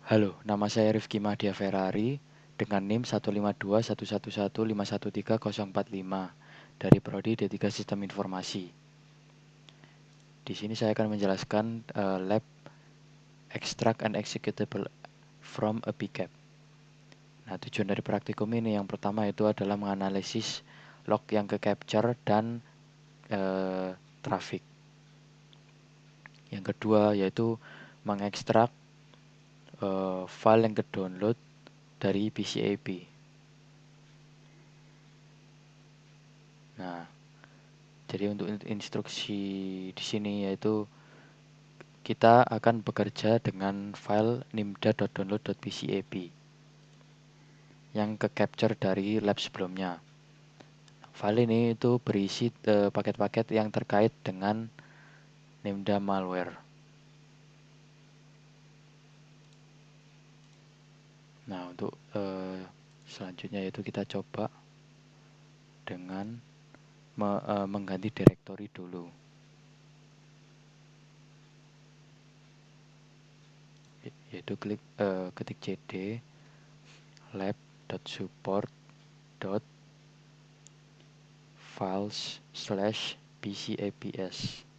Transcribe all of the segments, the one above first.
Halo, nama saya Rifki Mahdia Ferrari dengan NIM 152.111.513.045 dari Prodi D3 Sistem Informasi. Di sini saya akan menjelaskan lab extract and executable from a PCAP. Nah, tujuan dari praktikum ini yang pertama itu adalah menganalisis log yang ke capture dan traffic. Yang kedua yaitu mengekstrak file yang ke download dari PCAP. Nah, jadi untuk instruksi di sini yaitu kita akan bekerja dengan file nimda.download.pcap yang ke capture dari lab sebelumnya. File ini itu berisi paket-paket yang terkait dengan nimda malware. Nah, untuk selanjutnya yaitu kita coba dengan mengganti direktori dulu. Yaitu ketik cd lab.support.files/pcaps.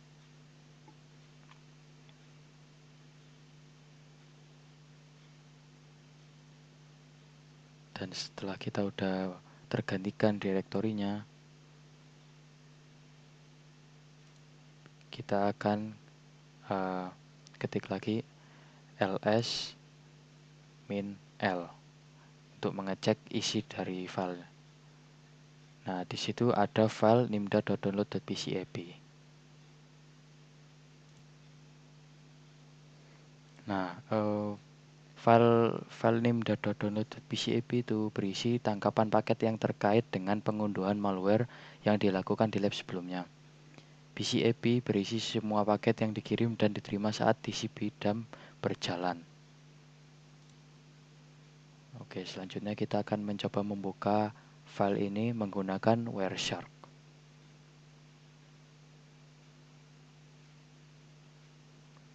Dan setelah kita udah tergantikan direktorinya, kita akan ketik lagi ls -l untuk mengecek isi dari file. Nah, di situ ada file nimda.download.pcap. Nah, file nimda.download.pcap itu berisi tangkapan paket yang terkait dengan pengunduhan malware yang dilakukan di lab sebelumnya. PCAP berisi semua paket yang dikirim dan diterima saat TCP dump berjalan. Oke, selanjutnya kita akan mencoba membuka file ini menggunakan Wireshark.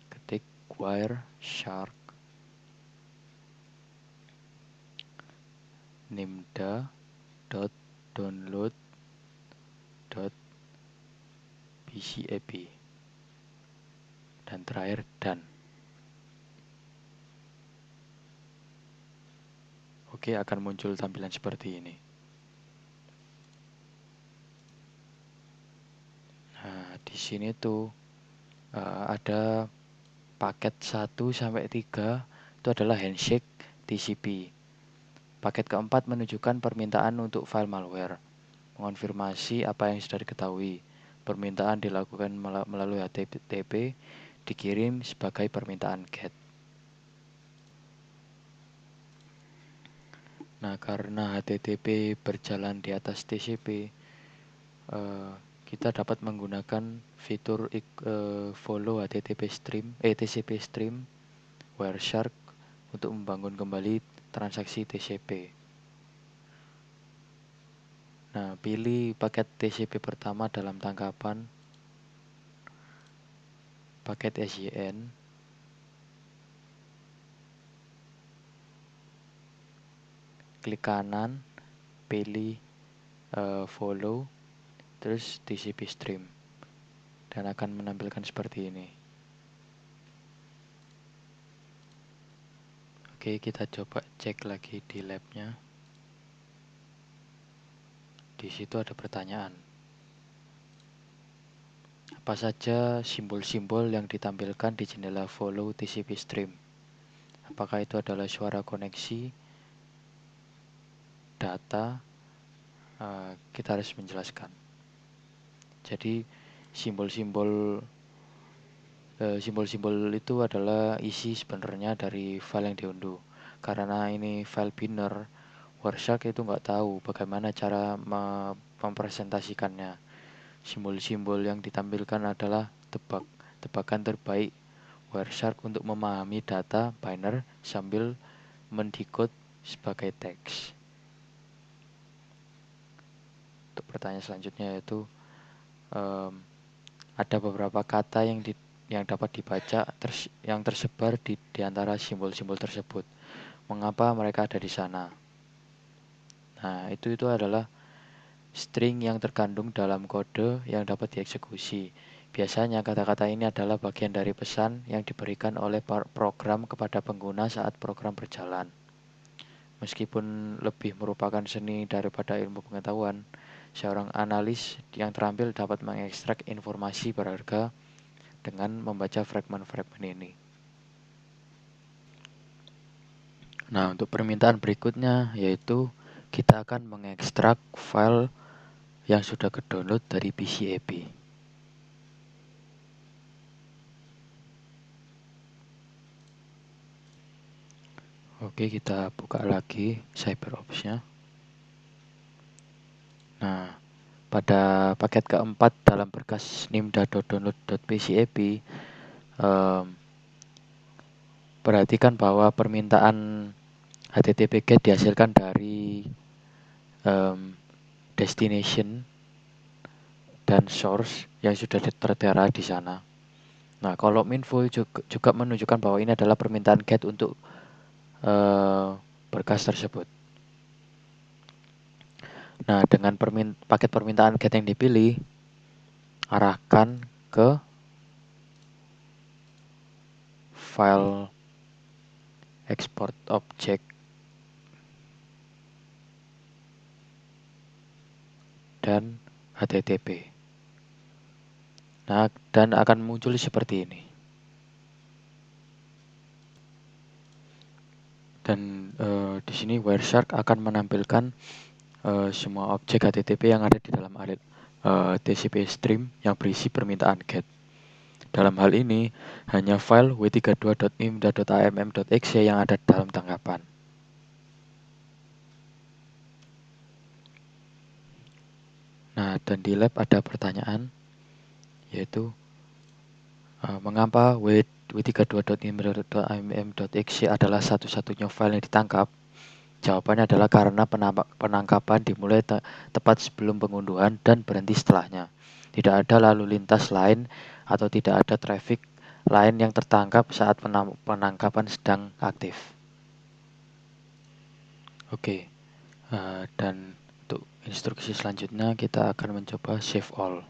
Ketik Wireshark nimda.download.pcap dan terakhir done. Oke, akan muncul tampilan seperti ini. Nah, di sini tuh ada paket 1 sampai 3 itu adalah handshake TCP. Paket keempat menunjukkan permintaan untuk file malware, mengonfirmasi apa yang sudah diketahui. Permintaan dilakukan melalui HTTP, dikirim sebagai permintaan GET. Nah, karena HTTP berjalan di atas TCP, kita dapat menggunakan fitur follow HTTP stream, TCP stream Wireshark untuk membangun kembali transaksi TCP. Nah, pilih paket TCP pertama dalam tangkapan paket SYN. Klik kanan, pilih follow, terus TCP stream. Dan akan menampilkan seperti ini. Oke, kita coba cek lagi di labnya. Di situ ada pertanyaan. Apa saja simbol-simbol yang ditampilkan di jendela follow TCP stream? Apakah itu adalah suara koneksi, data? Kita harus menjelaskan. Jadi simbol-simbol itu adalah isi sebenarnya dari file yang diunduh. Karena ini file binner, Wireshark itu nggak tahu bagaimana cara mempresentasikannya. Simbol-simbol yang ditampilkan adalah tebakan terbaik Wireshark untuk memahami data binner sambil mendekode sebagai teks. Untuk pertanyaan selanjutnya yaitu ada beberapa kata yang yang dapat dibaca yang tersebar di antara simbol-simbol tersebut. Mengapa mereka ada di sana? Nah, itu adalah string yang terkandung dalam kode yang dapat dieksekusi. Biasanya kata-kata ini adalah bagian dari pesan yang diberikan oleh program kepada pengguna saat program berjalan. Meskipun lebih merupakan seni daripada ilmu pengetahuan, seorang analis yang terampil dapat mengekstrak informasi berharga dengan membaca fragmen-fragmen ini. Nah, untuk permintaan berikutnya yaitu kita akan mengekstrak file yang sudah ke-download dari PCAP. Oke, kita buka lagi CyberOps-nya. Nah, pada paket keempat dalam berkas nimda.download.pcap, perhatikan bahwa permintaan HTTP GET dihasilkan dari destination dan source yang sudah tertera di sana. Nah, kalau minfo juga menunjukkan bahwa ini adalah permintaan GET untuk berkas tersebut. Nah, dengan paket permintaan GET yang dipilih, arahkan ke file export object dan HTTP. Nah, dan akan muncul seperti ini. Dan di sini Wireshark akan menampilkan semua objek HTTP yang ada di dalam TCP stream yang berisi permintaan GET. Dalam hal ini, hanya file w32.imda.amm.exe yang ada dalam tangkapan. Nah, dan di lab ada pertanyaan, yaitu mengapa w32.imda.amm.exe adalah satu-satunya file yang ditangkap? Jawabannya adalah karena penangkapan dimulai tepat sebelum pengunduhan dan berhenti setelahnya. Tidak ada lalu lintas lain atau tidak ada traffic lain yang tertangkap saat penangkapan sedang aktif. Oke, dan untuk instruksi selanjutnya kita akan mencoba save all.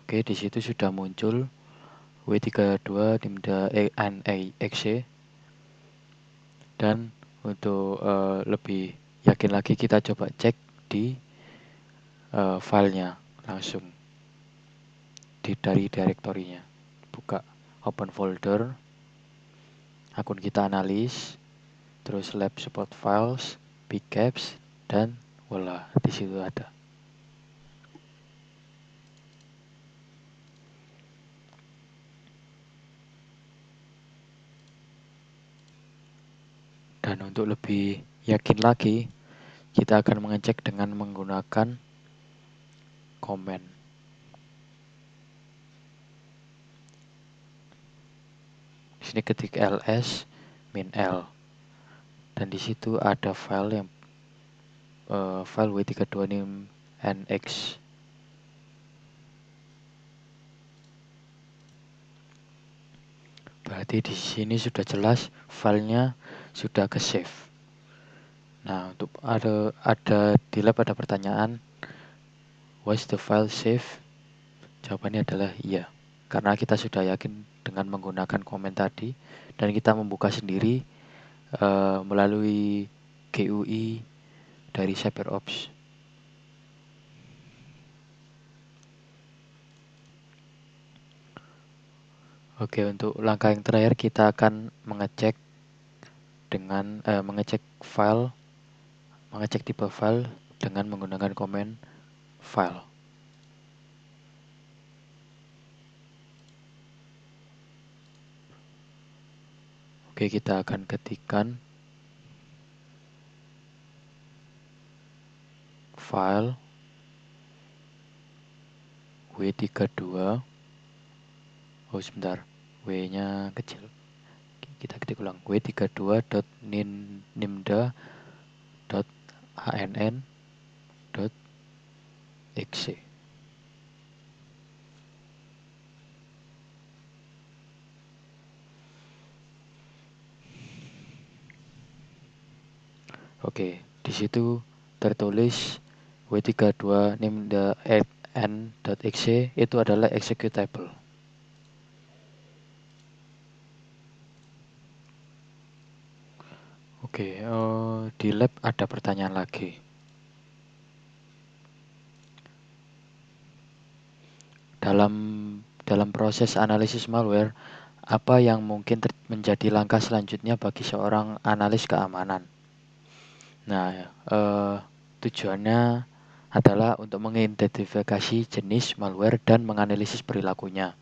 Oke, di situ sudah muncul w32 nimda.exe dan untuk lebih yakin lagi kita coba cek di filenya langsung dari direktorinya. Buka open folder, akun kita analis, terus lab support files, pcaps, dan voila, di situ ada. Dan untuk lebih yakin lagi, kita akan mengecek dengan menggunakan comment. Di sini ketik ls min l. Dan di situ ada file yang file w32 nx. Berarti di sini sudah jelas filenya sudah ke save. Nah, untuk ada di lab ada pertanyaan, was the file save? Jawabannya adalah iya, karena kita sudah yakin dengan menggunakan komen tadi dan kita membuka sendiri melalui GUI dari CyberOps. Oke, untuk langkah yang terakhir kita akan mengecek dengan mengecek tipe file dengan menggunakan komen file. Oke, kita akan ketikkan file w32. Oh sebentar, w-nya kecil. Kita ketik ulang, w32.nimda.ann.exe. Oke, di situ tertulis W32 name.n.exe itu adalah executable. Oke, di lab ada pertanyaan lagi. Dalam proses analisis malware, apa yang mungkin menjadi langkah selanjutnya bagi seorang analis keamanan? Nah, tujuannya adalah untuk mengidentifikasi jenis malware dan menganalisis perilakunya.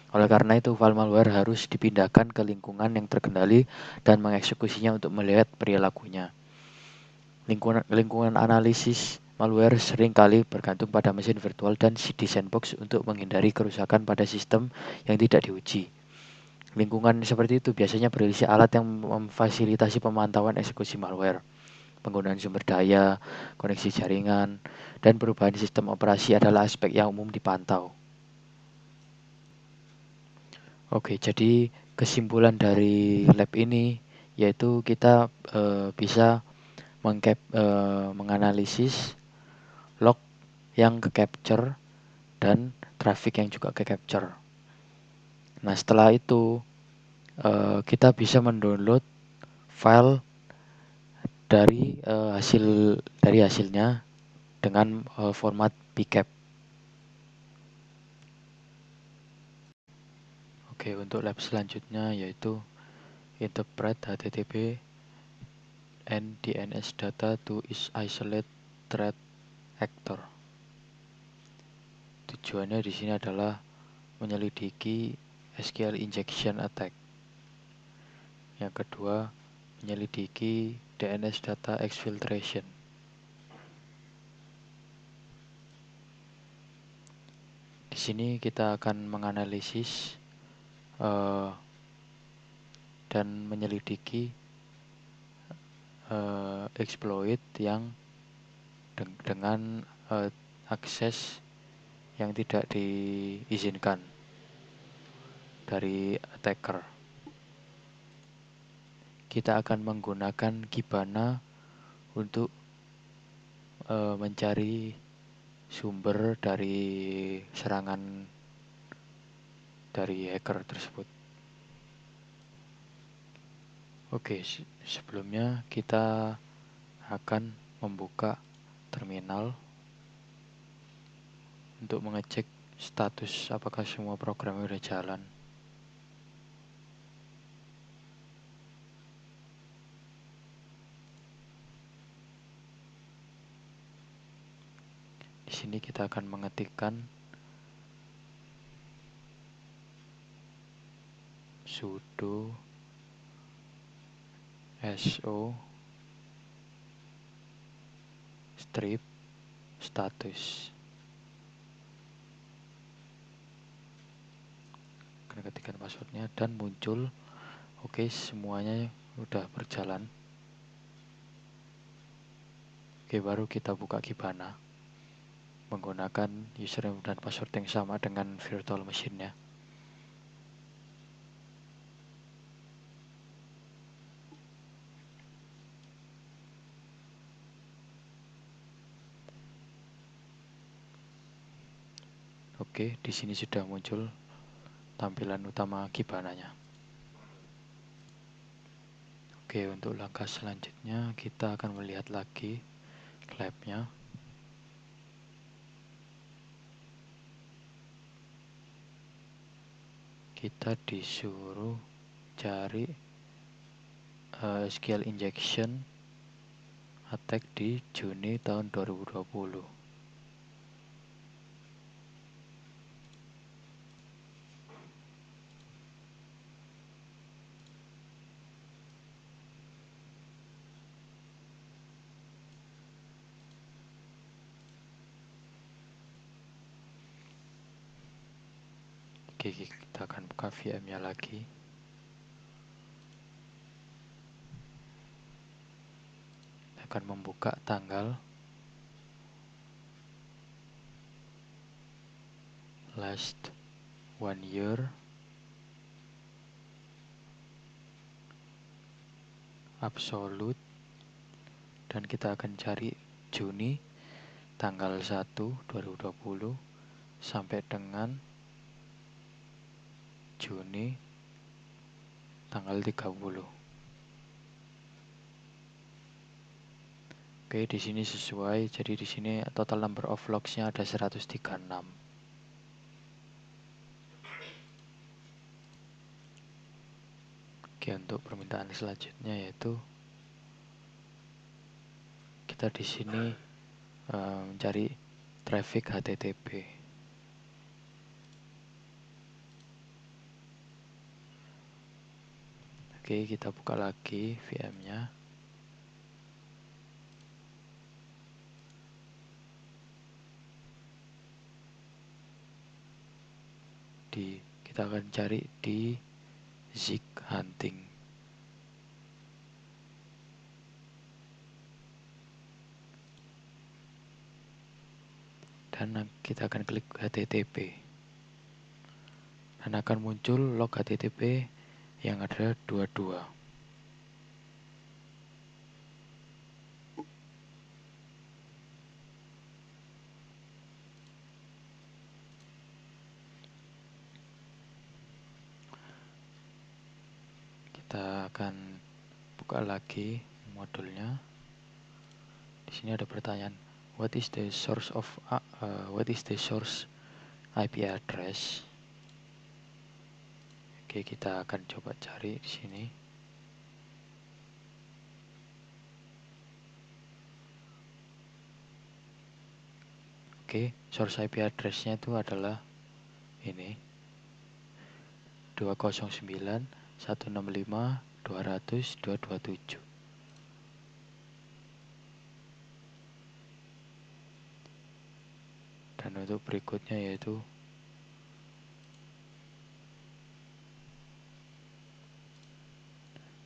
Oleh karena itu, file malware harus dipindahkan ke lingkungan yang terkendali dan mengeksekusinya untuk melihat perilakunya. Lingkungan analisis malware seringkali bergantung pada mesin virtual dan CD sandbox untuk menghindari kerusakan pada sistem yang tidak diuji. Lingkungan seperti itu biasanya berisi alat yang memfasilitasi pemantauan eksekusi malware, penggunaan sumber daya, koneksi jaringan, dan perubahan sistem operasi adalah aspek yang umum dipantau. Oke, jadi kesimpulan dari lab ini yaitu kita bisa menganalisis log yang ke-capture dan traffic yang juga ke-capture. Nah, setelah itu kita bisa mendownload file dari hasilnya dengan format PCAP. Oke, untuk lab selanjutnya yaitu interpret HTTP and DNS data to isolate threat actor. Tujuannya di sini adalah menyelidiki SQL injection attack. Yang kedua, menyelidiki DNS data exfiltration. Di sini kita akan menganalisis dan menyelidiki exploit yang dengan akses yang tidak diizinkan dari attacker. Kita akan menggunakan Kibana untuk mencari sumber dari serangan dari hacker tersebut. Oke, sebelumnya kita akan membuka terminal untuk mengecek status apakah semua programnya sudah jalan. Di sini kita akan mengetikkan sudo so strip status. Akan ketikkan passwordnya dan muncul oke, semuanya udah berjalan. Oke, baru kita buka Kibana menggunakan username dan password yang sama dengan virtual machine-nya. Oke, di sini sudah muncul tampilan utama Kibana-nya. Oke, untuk langkah selanjutnya kita akan melihat lagi lab-nya. Kita disuruh cari SQL injection attack di Juni tahun 2020. Oke, kita akan buka VM-nya lagi. Akan membuka tanggal last 1 year absolute dan kita akan cari Juni tanggal 1 2020 sampai dengan Juni tanggal 30. Oke, di sini sesuai. Jadi di sini total number of logs-nya ada 136. Oke, untuk permintaan selanjutnya yaitu kita di sini mencari traffic HTTP. Oke, kita buka lagi VM-nya. Kita akan cari di Zig Hunting. Dan kita akan klik HTTP. Dan akan muncul log HTTP yang ada 22. Kita akan buka lagi modulnya. Di sini ada pertanyaan, what is the source IP address? Oke, kita akan coba cari di sini. Oke, source IP address-nya itu adalah ini 209.165.200.227. Dan untuk berikutnya yaitu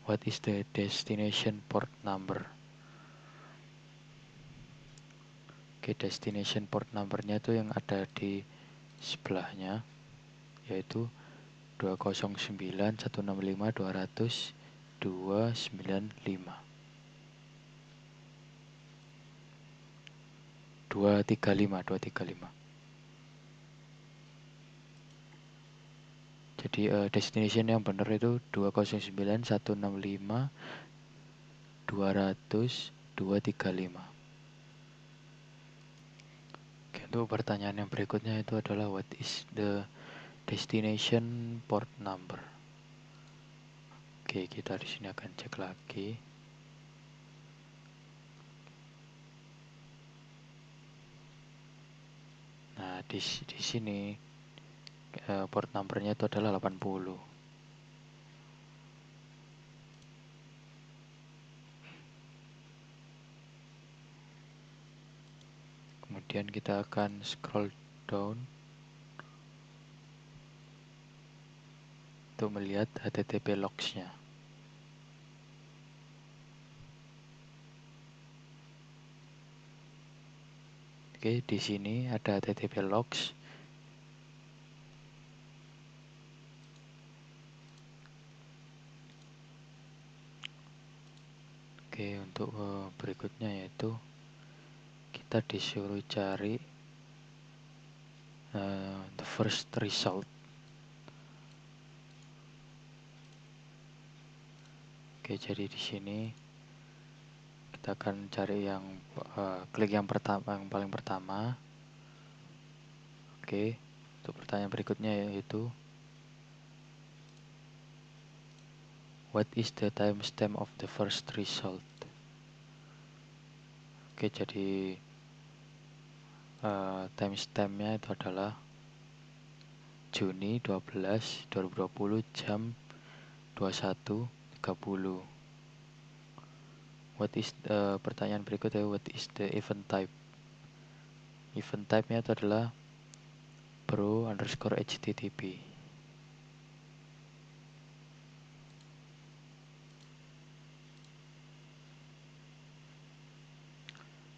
what is the destination port number? Oke, destination port number-nya itu yang ada di sebelahnya yaitu 209.165.200.295. 235. Jadi destination yang benar itu 209.165.200.235. Oke, untuk pertanyaan yang berikutnya itu adalah what is the destination port number? Oke, kita di sini akan cek lagi. Nah, di sini port numbernya itu adalah 80. Kemudian kita akan scroll down untuk melihat HTTP logs-nya. Oke, di sini ada HTTP logs. Oke, untuk berikutnya yaitu kita disuruh cari the first result. Oke, jadi di sini kita akan cari yang klik yang paling pertama. Oke, untuk pertanyaan berikutnya yaitu what is the timestamp of the first result? Oke, jadi timestampnya itu adalah Juni 12 2020 jam 21.30. Pertanyaan berikutnya, what is the event type? Event type-nya itu adalah pro_http.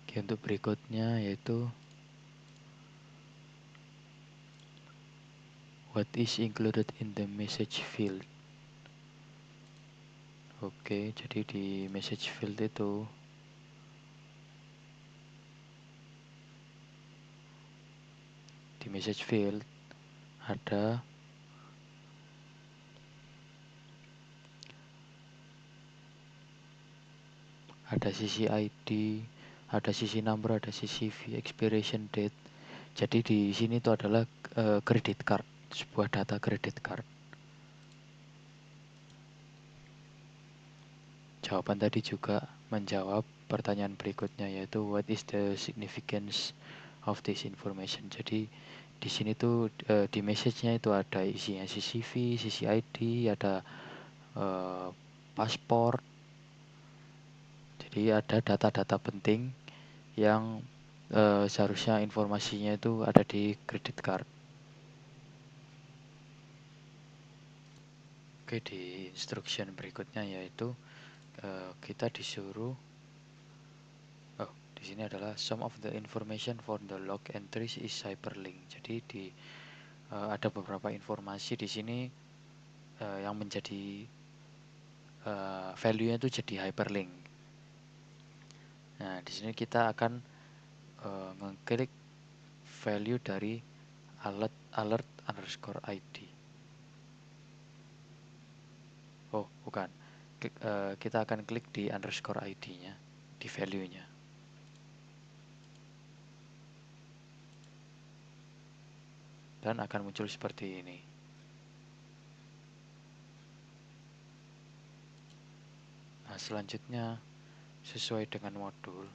Oke, untuk berikutnya yaitu what is included in the message field? Oke, jadi di message field itu message field ada sisi ID, ada sisi number, ada sisi expiration date. Jadi di sini itu adalah credit card, sebuah data credit card. Jawaban tadi juga menjawab pertanyaan berikutnya, yaitu what is the significance of this information. Jadi di sini tuh di message-nya itu ada isinya CCV, sisi ID, ada paspor. Jadi ada data-data penting yang seharusnya informasinya itu ada di credit card. Oke, di instruction berikutnya yaitu kita disuruh di sini adalah some of the information for the log entries is hyperlink. Jadi ada beberapa informasi di sini yang menjadi value-nya itu jadi hyperlink. Nah, di sini kita akan mengklik value dari alert underscore ID. Oh, bukan. Kita akan klik di underscore ID-nya, di value-nya. Dan akan muncul seperti ini. Nah, selanjutnya sesuai dengan modul,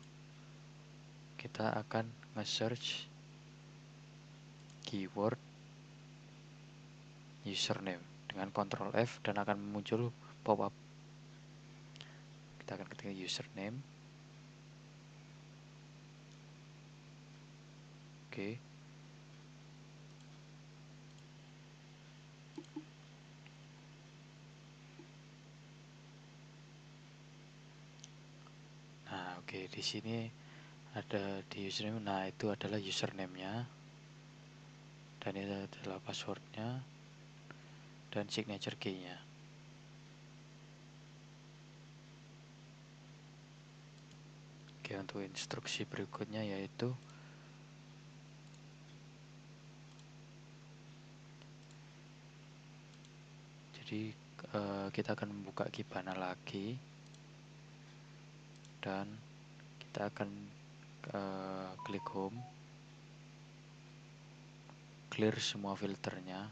kita akan nge-search keyword username dengan Ctrl F dan akan muncul pop-up. Kita akan ketik username. Oke. Nah, oke, di sini ada di username. Nah, itu adalah username-nya. Dan ini adalah password-nya dan signature key-nya. Oke, untuk instruksi berikutnya yaitu jadi kita akan membuka Kibana lagi dan kita akan klik home, clear semua filternya.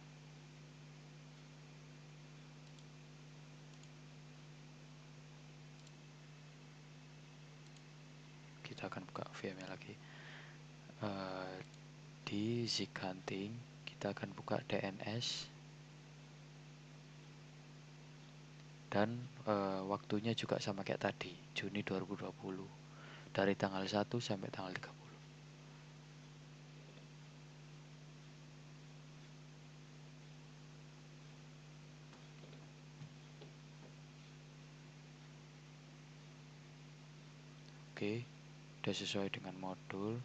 Kita akan buka VM-nya lagi. Di Zik Hunting kita akan buka DNS dan waktunya juga sama kayak tadi, Juni 2020 dari tanggal 1 sampai tanggal 30. Oke, sudah sesuai dengan modul.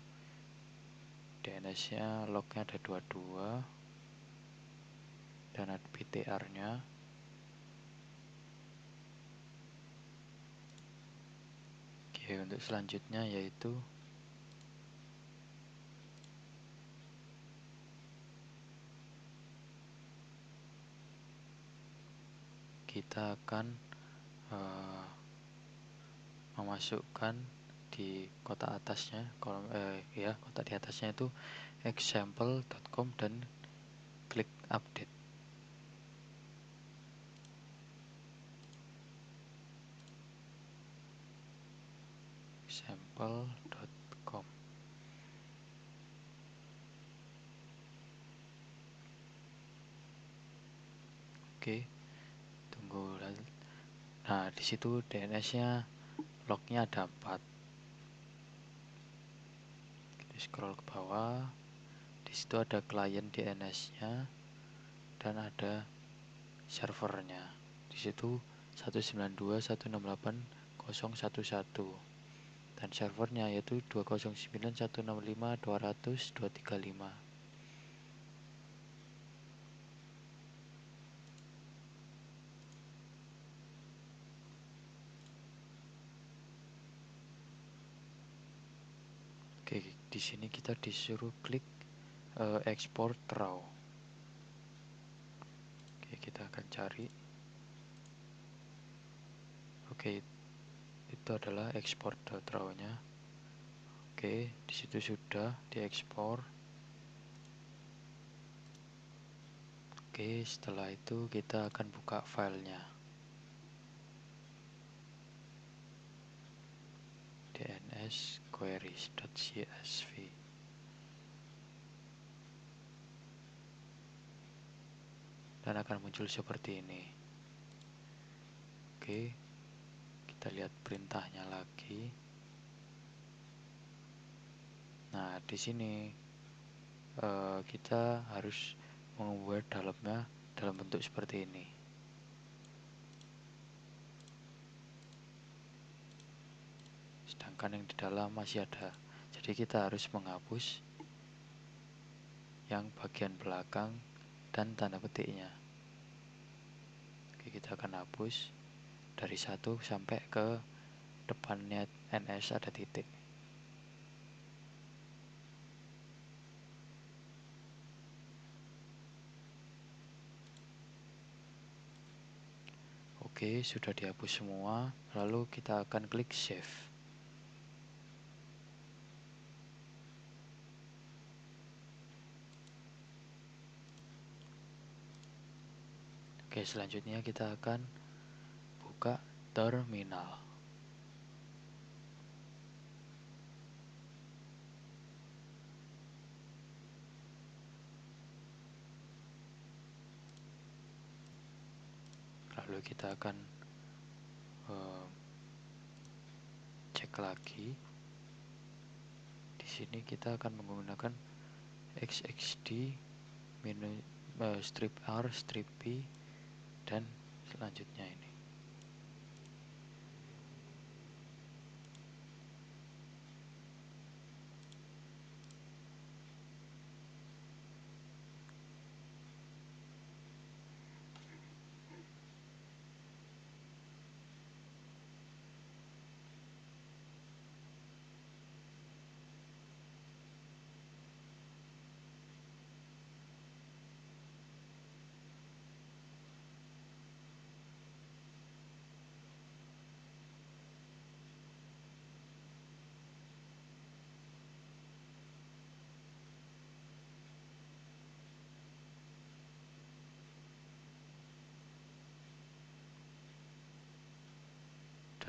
DNS-nya lognya ada 22 dan ada PTR-nya. Oke, untuk selanjutnya yaitu kita akan memasukkan di kotak atasnya, kotak di atasnya itu example.com dan klik update. Example.com. Oke, tunggu. Nah, di situ DNS-nya lognya ada 4. Kita scroll ke bawah. Di situ ada klien DNS-nya dan ada servernya. Di situ 192.168.011 dan servernya yaitu 209.165.200.235. Oke, di sini kita disuruh klik export raw. Oke, kita akan cari. Oke, itu adalah export raw-nya. Oke, disitu sudah diekspor. Oke, setelah itu kita akan buka filenya. DNS queries.csv. Dan akan muncul seperti ini. Oke, kita lihat perintahnya lagi. Nah, di sini kita harus membuat dalamnya dalam bentuk seperti ini. Sedangkan yang di dalam masih ada. Jadi kita harus menghapus yang bagian belakang dan tanda petiknya. Oke, kita akan hapus dari 1 sampai ke depannya NS ada titik. Oke, sudah dihapus semua. Lalu kita akan klik save. Oke, selanjutnya kita akan buka terminal. Lalu kita akan cek lagi. Di sini kita akan menggunakan XXD strip R, strip B, dan selanjutnya ini.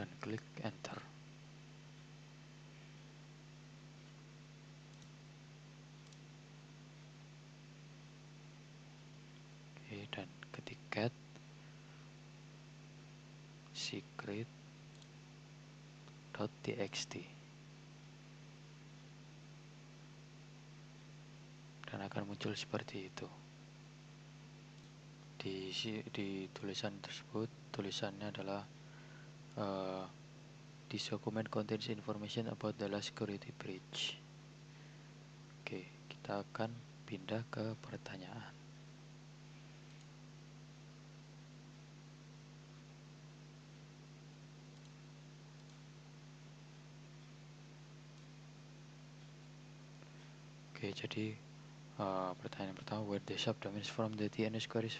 Dan klik enter. Oke, dan ketik cat secret.txt dan akan muncul seperti itu. Di tulisan tersebut, tulisannya adalah this document contains information about the last security breach. Oke, kita akan pindah ke pertanyaan. Oke, jadi pertanyaan pertama, where the subdomains from the DNS queries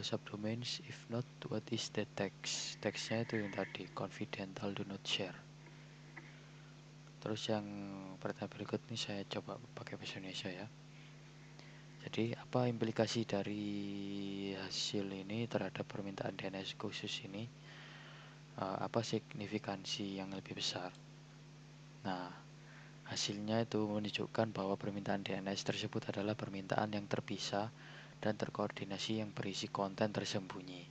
subdomains, if not, what is the text? Teksnya itu yang tadi, confidential, do not share. Terus yang pertanyaan berikut ini saya coba pakai bahasa Indonesia ya. Jadi apa implikasi dari hasil ini terhadap permintaan DNS khusus ini? Apa signifikansi yang lebih besar? Nah, hasilnya itu menunjukkan bahwa permintaan DNS tersebut adalah permintaan yang terpisah dan terkoordinasi yang berisi konten tersembunyi.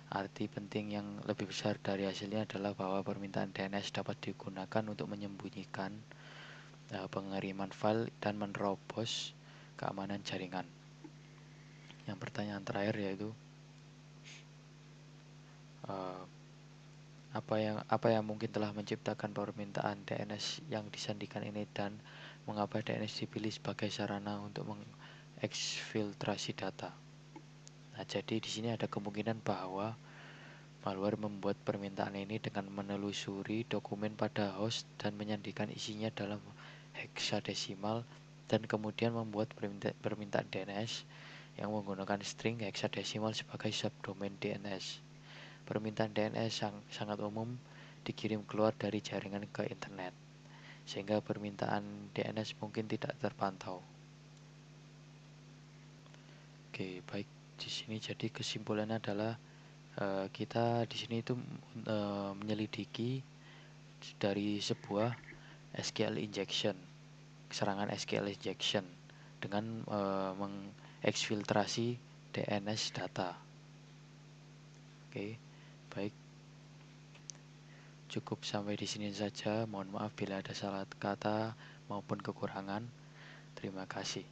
Arti penting yang lebih besar dari hasilnya adalah bahwa permintaan DNS dapat digunakan untuk menyembunyikan pengiriman file dan menerobos keamanan jaringan. Yang pertanyaan terakhir yaitu apa yang mungkin telah menciptakan permintaan DNS yang disandikan ini dan mengapa DNS dipilih sebagai sarana untuk mengeksfiltrasi data. Nah, jadi di sini ada kemungkinan bahwa malware membuat permintaan ini dengan menelusuri dokumen pada host dan menyandikan isinya dalam heksadesimal dan kemudian membuat permintaan DNS yang menggunakan string hexadesimal sebagai subdomain DNS. Permintaan DNS sangat umum dikirim keluar dari jaringan ke internet, sehingga permintaan DNS mungkin tidak terpantau. Oke, baik. Di sini jadi kesimpulannya adalah kita di sini itu menyelidiki dari sebuah SQL injection, serangan SQL injection dengan mengekfiltrasi DNS data. Oke, baik. Cukup sampai di sini saja. Mohon maaf bila ada salah kata maupun kekurangan. Terima kasih.